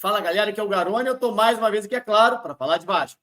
Fala, galera, aqui é o Garone. Eu estou mais uma vez aqui, é claro, para falar de Vasco.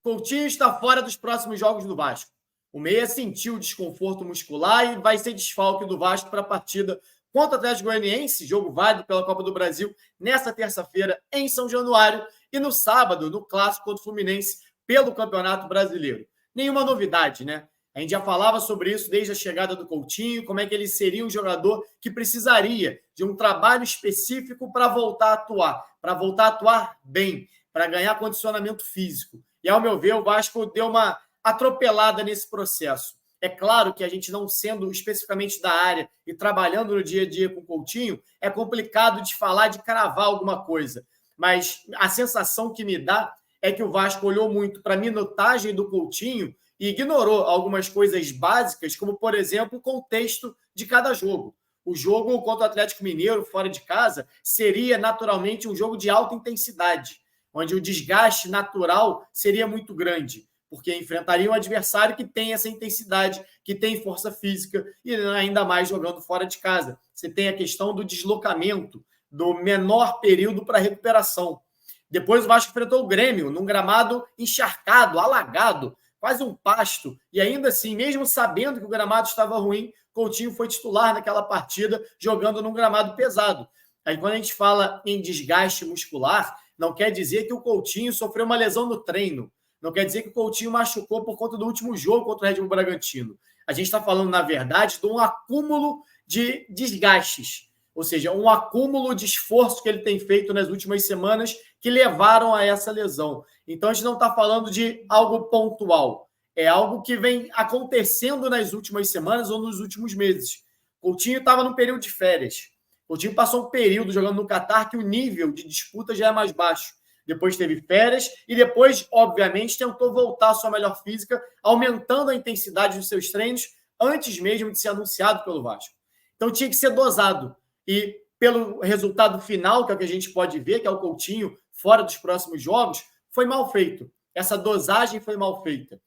Coutinho está fora dos próximos jogos do Vasco. O meia sentiu desconforto muscular e vai ser desfalque do Vasco para a partida contra o Atlético Goianiense, jogo válido pela Copa do Brasil, nesta terça-feira em São Januário, e no sábado, no Clássico contra o Fluminense, pelo Campeonato Brasileiro. Nenhuma novidade, né? A gente já falava sobre isso desde a chegada do Coutinho, como é que ele seria um jogador que precisaria de um trabalho específico para voltar a atuar bem, para ganhar condicionamento físico. E, ao meu ver, o Vasco deu uma atropelada nesse processo. É claro que a gente não sendo especificamente da área e trabalhando no dia a dia com o Coutinho, é complicado de falar, de cravar alguma coisa. Mas a sensação que me dá é que o Vasco olhou muito para a minutagem do Coutinho e ignorou algumas coisas básicas, como, por exemplo, o contexto de cada jogo. O jogo contra o Atlético Mineiro, fora de casa, seria naturalmente um jogo de alta intensidade, onde o desgaste natural seria muito grande, porque enfrentaria um adversário que tem essa intensidade, que tem força física, e ainda mais jogando fora de casa. Você tem a questão do deslocamento, do menor período para recuperação. Depois o Vasco enfrentou o Grêmio, num gramado encharcado, alagado, quase um pasto, e ainda assim, mesmo sabendo que o gramado estava ruim, Coutinho foi titular naquela partida, jogando num gramado pesado. Aí quando a gente fala em desgaste muscular, não quer dizer que o Coutinho sofreu uma lesão no treino. Não quer dizer que o Coutinho machucou por conta do último jogo contra o Red Bull Bragantino. A gente está falando, na verdade, de um acúmulo de desgastes. Ou seja, um acúmulo de esforço que ele tem feito nas últimas semanas que levaram a essa lesão. Então, a gente não está falando de algo pontual. É algo que vem acontecendo nas últimas semanas ou nos últimos meses. Coutinho estava no período de férias. Coutinho passou um período jogando no Catar que o nível de disputa já é mais baixo. Depois teve férias e depois, obviamente, tentou voltar à sua melhor física, aumentando a intensidade dos seus treinos antes mesmo de ser anunciado pelo Vasco. Então tinha que ser dosado. E pelo resultado final, que é o que a gente pode ver, que é o Coutinho fora dos próximos jogos, foi mal feito. Essa dosagem foi mal feita.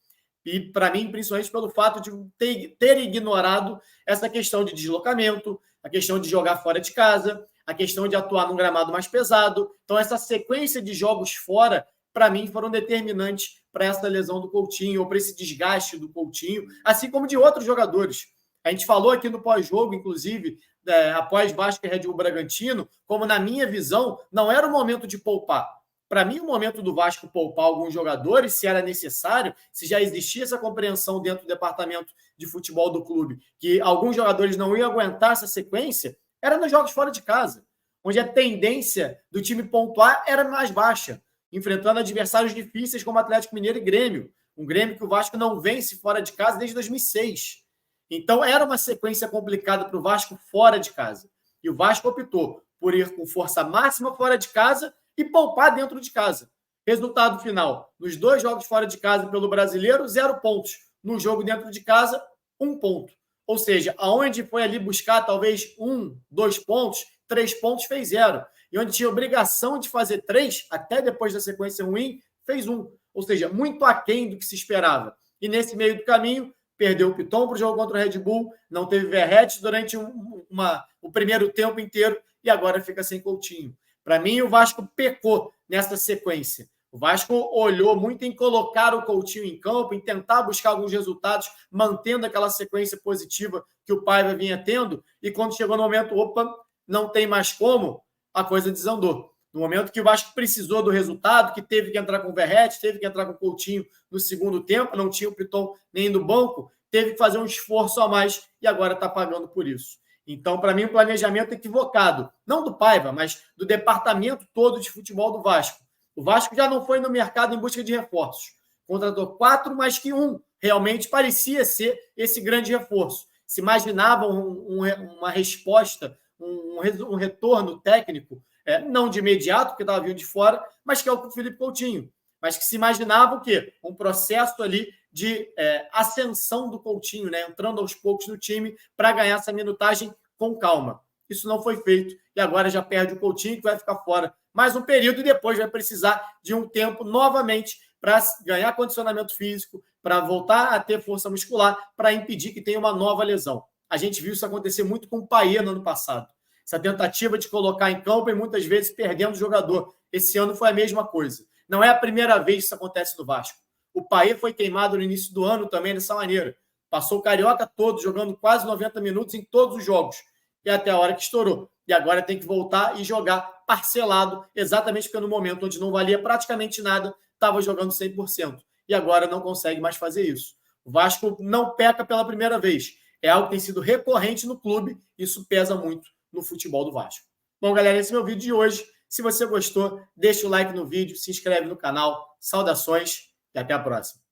E, para mim, principalmente pelo fato de ter ignorado essa questão de deslocamento, a questão de jogar fora de casa, a questão de atuar num gramado mais pesado. Então, essa sequência de jogos fora, para mim, foram determinantes para essa lesão do Coutinho, ou para esse desgaste do Coutinho, assim como de outros jogadores. A gente falou aqui no pós-jogo, inclusive, após Vasco e Red Bull Bragantino, como, na minha visão, não era o momento de poupar. Para mim, o momento do Vasco poupar alguns jogadores, se era necessário, se já existia essa compreensão dentro do departamento de futebol do clube, que alguns jogadores não iam aguentar essa sequência, era nos jogos fora de casa, onde a tendência do time pontuar era mais baixa, enfrentando adversários difíceis como Atlético Mineiro e Grêmio. Um Grêmio que o Vasco não vence fora de casa desde 2006. Então, era uma sequência complicada para o Vasco fora de casa. E o Vasco optou por ir com força máxima fora de casa e poupar dentro de casa. Resultado final, nos 2 jogos fora de casa pelo Brasileiro, 0 pontos. No jogo dentro de casa, 1 ponto. Ou seja, aonde foi ali buscar talvez 1, 2 pontos, 3 pontos, fez 0. E onde tinha obrigação de fazer 3, até depois da sequência ruim, fez 1. Ou seja, muito aquém do que se esperava. E nesse meio do caminho, perdeu o Piton para o jogo contra o Red Bull, não teve Verratti durante o primeiro tempo inteiro e agora fica sem Coutinho. Para mim, o Vasco pecou nessa sequência. O Vasco olhou muito em colocar o Coutinho em campo, em tentar buscar alguns resultados, mantendo aquela sequência positiva que o Paiva vinha tendo, e quando chegou no momento, opa, não tem mais como, a coisa desandou. No momento que o Vasco precisou do resultado, que teve que entrar com o Verratti, teve que entrar com o Coutinho no segundo tempo, não tinha o Piton nem no banco, teve que fazer um esforço a mais e agora está pagando por isso. Então, para mim, um planejamento equivocado, não do Paiva, mas do departamento todo de futebol do Vasco. O Vasco já não foi no mercado em busca de reforços. Contratou 4, mas que um realmente parecia ser esse grande reforço. Se imaginava uma resposta, um retorno técnico, não de imediato, porque estava vindo de fora, mas que é o Felipe Coutinho. Mas que se imaginava o quê? Um processo ali de ascensão do Coutinho, né? Entrando aos poucos no time para ganhar essa minutagem com calma. Isso não foi feito e agora já perde o Coutinho, que vai ficar fora mais um período e depois vai precisar de um tempo novamente para ganhar condicionamento físico, para voltar a ter força muscular, para impedir que tenha uma nova lesão. A gente viu isso acontecer muito com o Payet no ano passado. Essa tentativa de colocar em campo e muitas vezes perdendo o jogador. Esse ano foi a mesma coisa. Não é a primeira vez que isso acontece no Vasco. O Payet foi queimado no início do ano também dessa maneira. Passou o Carioca todo, jogando quase 90 minutos em todos os jogos. E até a hora que estourou. E agora tem que voltar e jogar parcelado, exatamente porque no momento onde não valia praticamente nada, estava jogando 100%. E agora não consegue mais fazer isso. O Vasco não peca pela primeira vez. É algo que tem sido recorrente no clube. Isso pesa muito no futebol do Vasco. Bom, galera, esse é o meu vídeo de hoje. Se você gostou, deixa o like no vídeo, se inscreve no canal. Saudações e até a próxima.